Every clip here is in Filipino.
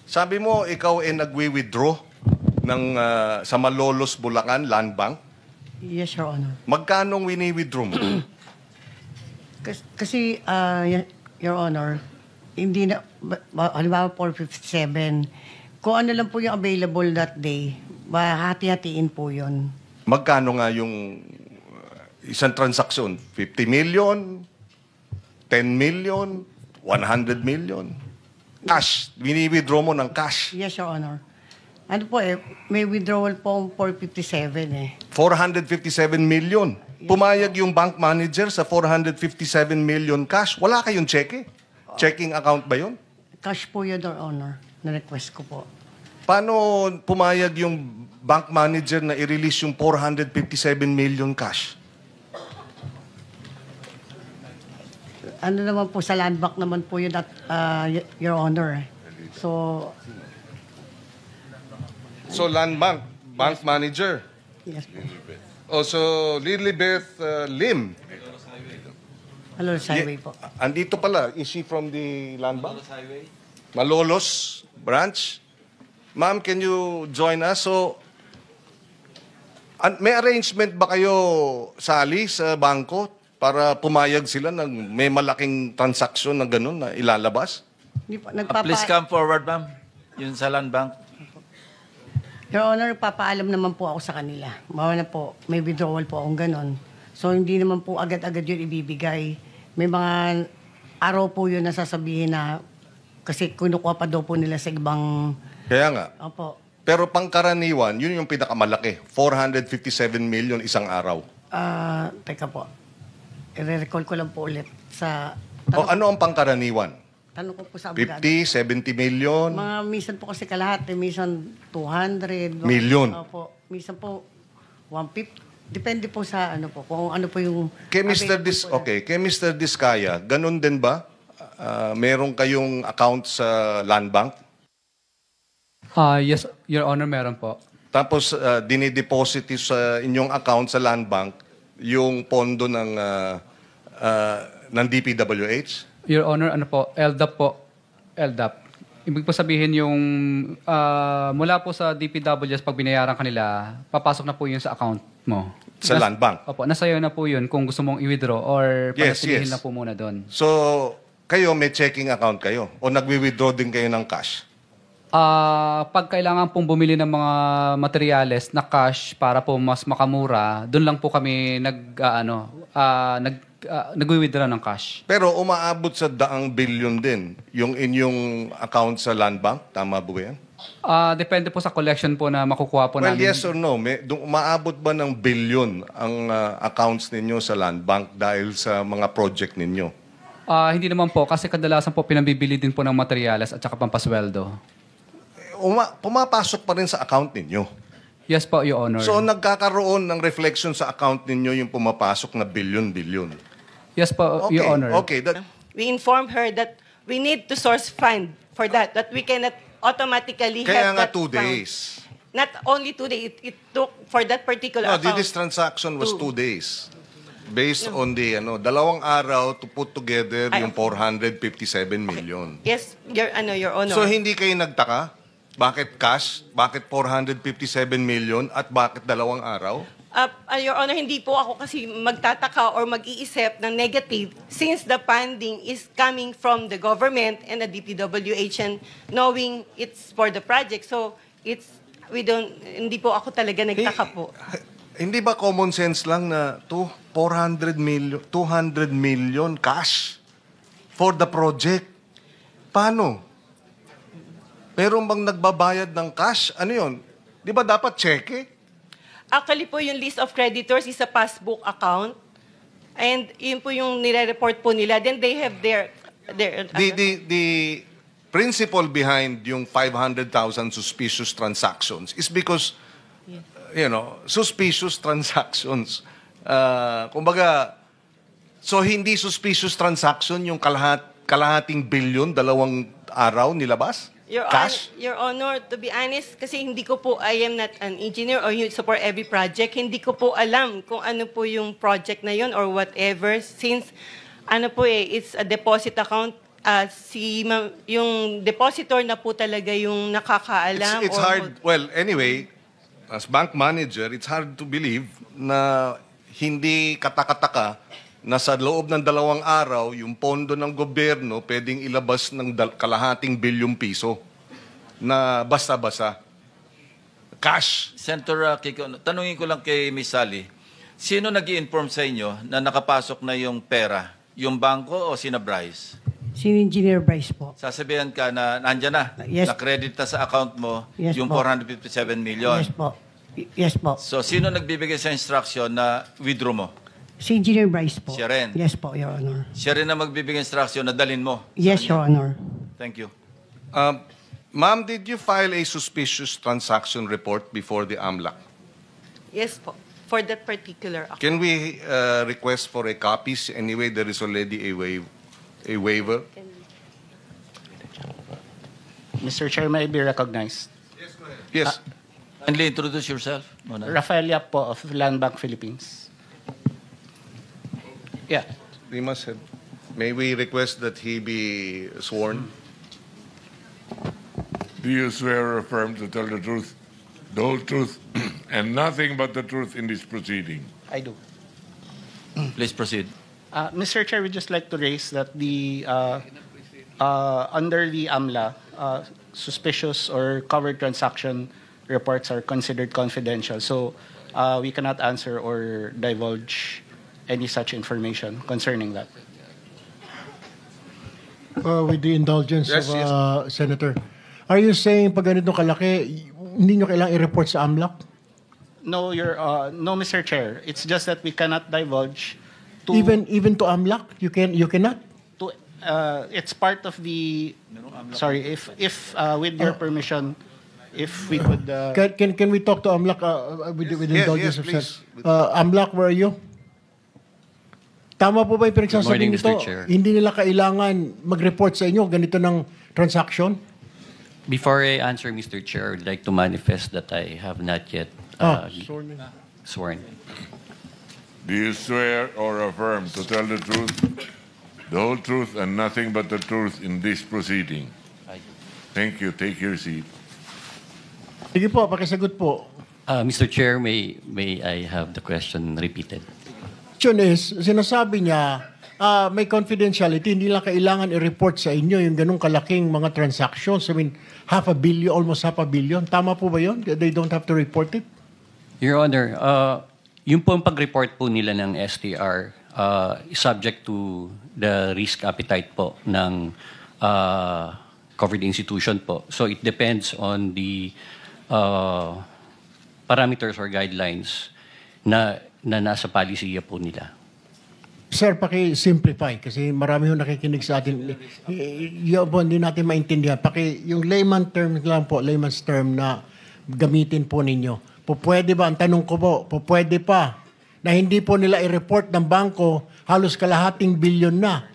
Sabi mo, ikaw ay nagwi-withdraw ng, sa Malolos, Bulacan, Land Bank. Yes, Your Honor. Magkano wini-withdraw mo? Kasi, Your Honor, hindi na, halimbawa 457, kung ano lang po yung available that day, hati-hatiin po yun. Magkano nga yung isang transaksyon? 50 million? 10 million? 100 million? Cash. Wini-withdraw mo ng cash. Yes, Your Honor. Ano po may withdrawal po 457 457 million. Pumayag yung bank manager sa 457 million cash. Wala kayong cheque? Checking account ba yun? Cash po yun, Your Honor. Na-request ko po. Paano pumayag yung bank manager na i-release yung 457 million cash? Ano naman po, sa land bank naman po yun at, Your Honor. So land bank, bank manager. Yes. Also, Lilibeth Lim. Malolos Highway po. Andito pala. Is she from the land bank? Malolos branch. Ma'am, can you join us? So, may arrangement ba kayo, Sally, sa bangko para pumayag sila na may malaking transaksyon na gano'n na ilalabas? Hindi po, Please come forward, ma'am. Yun sa land bank. Your Honor, papaalam naman po ako sa kanila. Mawa na po, may withdrawal po akong ganon. So, hindi naman po agad-agad yun ibibigay. May mga araw po yun na sasabihin na kasi kinukuha pa daw po nila sa ibang... Kaya nga. Opo. Pero pangkaraniwan, yun yung pinakamalaki. 457 million isang araw. Teka po. I-recall ko lang po ulit sa... O ano ang pangkaraniwan? Tanong ko po sa abogado. 50, 70 million? Mga minsan po kasi kalahati, minsan 200. Million? Opo. Minsan po 150. Depende po sa ano po, kung ano po yung... Kay Mr. Diskaya, ganun din ba? Meron kayong account sa land bank? Yes, Your Honor, meron po. Tapos dinideposit sa inyong account sa land bank yung pondo ng DPWH? Your Honor, ano po, LDAP po. LDAP. Ibig po sabihin yung mula po sa DPWS pag binayaran kanila, papasok na po yun sa account mo. Sa land bank? Opo, nasa'yo na po yun kung gusto mong i-withdraw or panatilihin na po muna doon. So, kayo may checking account kayo? O nagwi-withdraw din kayo ng cash? Pag kailangan pong bumili ng mga materyales na cash para po mas makamura, doon lang po kami nagwi-withdraw ng cash. Pero umaabot sa 100 billion din yung inyong account sa land bank? Tama ba yan? Depende po sa collection po na makukuha po Well, namin. yes or no? Umaabot ba ng billion ang accounts ninyo sa land bank dahil sa mga project ninyo? Hindi naman po kasi kadalasan po pinambibili din po ng materyales at saka pampasweldo. Pumapasok pa rin sa account ninyo. Yes po, Your Honor. So nagkakaroon ng reflection sa account ninyo yung pumapasok na billion-billion. Yes po, Okay, Your Honor. okay. We informed her that we need to source fund for that we cannot automatically Kaya have nga that 2 fund. days. Not only 2 days, it took for that particular No, account. this transaction was 2 days. Based on the, 2 araw to put together yung 457 million. Yes, Your Honor. So hindi kayo nagtaka? Bakit cash? Bakit 457 million? At bakit 2 araw? Your Honor, hindi po ako kasi magtataka or mag-iisip ng negative since the funding is coming from the government and the DPWH and knowing it's for the project. So, hindi po ako talaga nagtaka po. Hindi ba common sense lang na 200 million cash for the project? Paano? Meron bang nagbabayad ng cash? Ano yun? Di ba dapat cheque? Actually po, yung list of creditors is a passbook account. And yun po yung nire-report po nila. Then they have their The principle behind yung 500,000 suspicious transactions is because, suspicious transactions. Kumbaga, so hindi suspicious transaction yung kalahating billion, 2 araw nilabas? Cash? Your Honor, to be honest, kasi hindi ko po, I am not an engineer or you support every project, hindi ko po alam kung ano po yung project na yun or whatever since, it's a deposit account yung depositor na po talaga yung nakakaalam. It's hard. Well, anyway, as bank manager, it's hard to believe na hindi katakataka na sa loob ng 2 araw, yung pondo ng gobyerno pwedeng ilabas ng kalahating bilyong piso na basta-basta. Cash. Senator Kiko, tanungin ko lang kay Ms. Sally, sino nag-i-inform sa inyo na nakapasok na yung pera? Yung bangko o sina Bryce? Si Engineer Bryce po. Sasabihan ka na nandyan na, Yes. na-credit na sa account mo Yes yung po. 457 million. Yes po. Yes po. So, sino nagbibigay sa instruction na withdraw mo? Si Engineer Bryce po. Siya rin. Yes po, Your Honor. Siya rin na magbibigay instruction na dalhin mo. Yes, Your Honor. Thank you. Ma'am, did you file a suspicious transaction report before the AMLAC? Yes po, for that particular account. Can we request for a copy? Anyway, there is already a waiver. Mr. Chair, may I be recognized? Yes. Kindly introduce yourself. Muna. Rafael Yap po of Land Bank Philippines. Yeah. We must have. May we request that he be sworn? Do you swear or affirm to tell the truth, the whole truth, and nothing but the truth in this proceeding? I do. Please proceed. Mr. Chair, we'd just like to raise that the under the AMLA, suspicious or covered transaction reports are considered confidential. So we cannot answer or divulge any such information concerning that. With the indulgence Yes, of Senator, are you saying pag ganito kalaki, hindi nyo kailangang i-report sa AMLAC? No, no, Mr. Chair. It's just that we cannot divulge to Even to AMLAC? You cannot? to it's part of the sorry if with your permission, if we could Can we talk to AMLAC with the Yes, indulgence yes, of please. AMLAC, where are you? Tama po ba yung pinagsasabi Good morning, nito? Mr. Chair. Hindi nila kailangan mag-report sa inyo ganito ng transaction? Before I answer, Mr. Chair, I would like to manifest that I have not yet sworn. Do you swear or affirm to tell the truth, the whole truth, and nothing but the truth in this proceeding? I do. Thank you. Take your seat. Sige po, pakisagot po. Mr. Chair, may I have the question repeated? Question is, sinasabi niya, may confidentiality, hindi lang kailangan i-report sa inyo yung ganung kalaking mga transactions. I mean, almost half a billion. Tama po ba yun? They don't have to report it? Your Honor, yung pong pag-report po nila ng STR is subject to the risk appetite po ng covered institution po. So it depends on the parameters or guidelines na nasa palisiya po nila. Sir, paki-simplify kasi marami yung nakikinig sa atin. Yun po, hindi natin maintindihan. Yung layman term lang po, layman's term na gamitin po ninyo. Pwede ba, ang tanong ko po, pwede pa na hindi po nila i-report ng bangko halos kalahating bilyon na.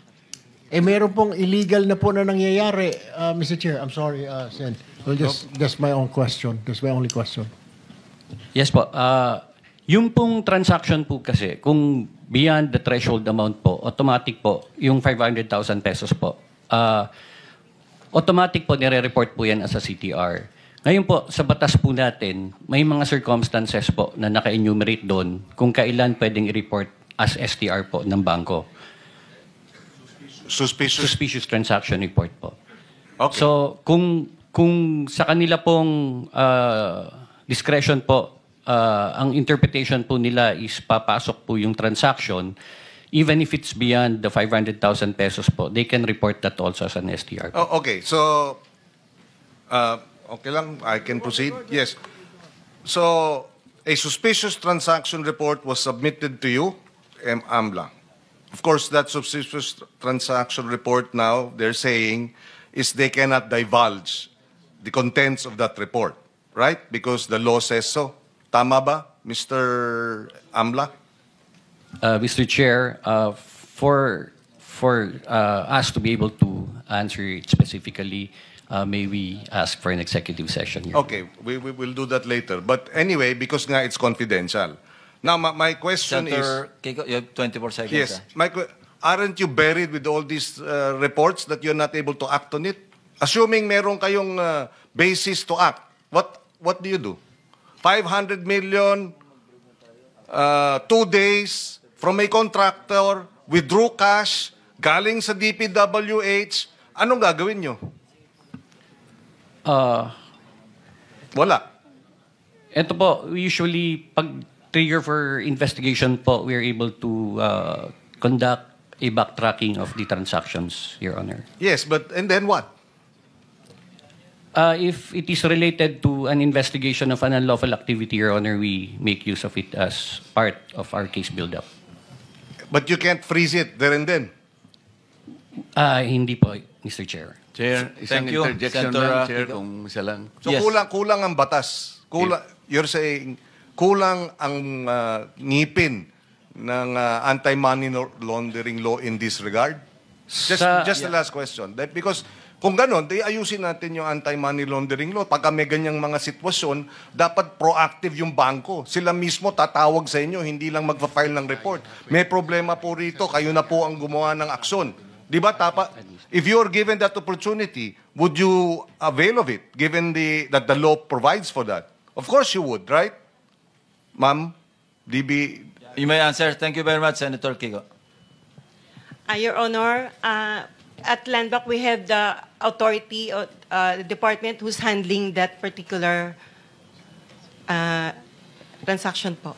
Meron pong illegal na po na nangyayari. Mr. Chair, I'm sorry, Sen. Well, that's my own question. That's my only question. Yes po. Yung pong transaction po kasi, kung beyond the threshold amount po, automatic po, yung 500,000 pesos po, automatic po nire-report po yan as a CTR. Ngayon po, sa batas po natin, may mga circumstances po na naka-enumerate doon kung kailan pwedeng i-report as STR po ng bangko. Suspicious transaction report po. Okay. So, kung sa kanila pong discretion po, ang interpretation po nila is papasok po yung transaction, even if it's beyond the 500,000 pesos po, they can report that also as an STR. Oh, okay. So, okay lang, I can proceed? Yes. So, a suspicious transaction report was submitted to you, AMLA. Of course, that suspicious transaction report now, they're saying, is they cannot divulge the contents of that report, right? Because the law says so. Tama ba, Mr. AMLA? Mr. Chair, for us to be able to answer it specifically, may we ask for an executive session here? Okay, we will do that later. But anyway, because nga it's confidential. Now, my question Senator Kiko, you have 24 seconds. is... Yes, aren't you buried with all these reports that you're not able to act on it? Assuming meron kayong basis to act, what do you do? 500 million, 2 days from a contractor, withdrew cash, galing sa DPWH, anong gagawin nyo? Wala. Ito po, usually, pag trigger for investigation po, we are able to conduct a backtracking of the transactions, Your Honor. Yes, and then what? If it is related to an investigation of an unlawful activity, Your Honor, we make use of it as part of our case build-up. But you can't freeze it there and then. Hindi po, Mr. Chair. Chair, isang Thank you, interjection Senator, lang, Chair, Kiko. kung isa lang. So Yes. kulang ang batas. You're saying kulang ang ngipin ng anti-money laundering law in this regard? Just the last question. Because kung ganon, ayusin natin yung anti-money laundering law. Pagka may ganyang mga sitwasyon, dapat proactive yung bangko. Sila mismo tatawag sa inyo, hindi lang magpa-file ng report. May problema po rito, kayo na po ang gumawa ng aksyon. Di ba? If you're given that opportunity, would you avail of it, given that the law provides for that? Of course you would, right? Ma'am, DB... You may answer. Thank you very much, Senator Kiko. Your Honor, at Landmark, we have the authority, the department who's handling that particular transaction po.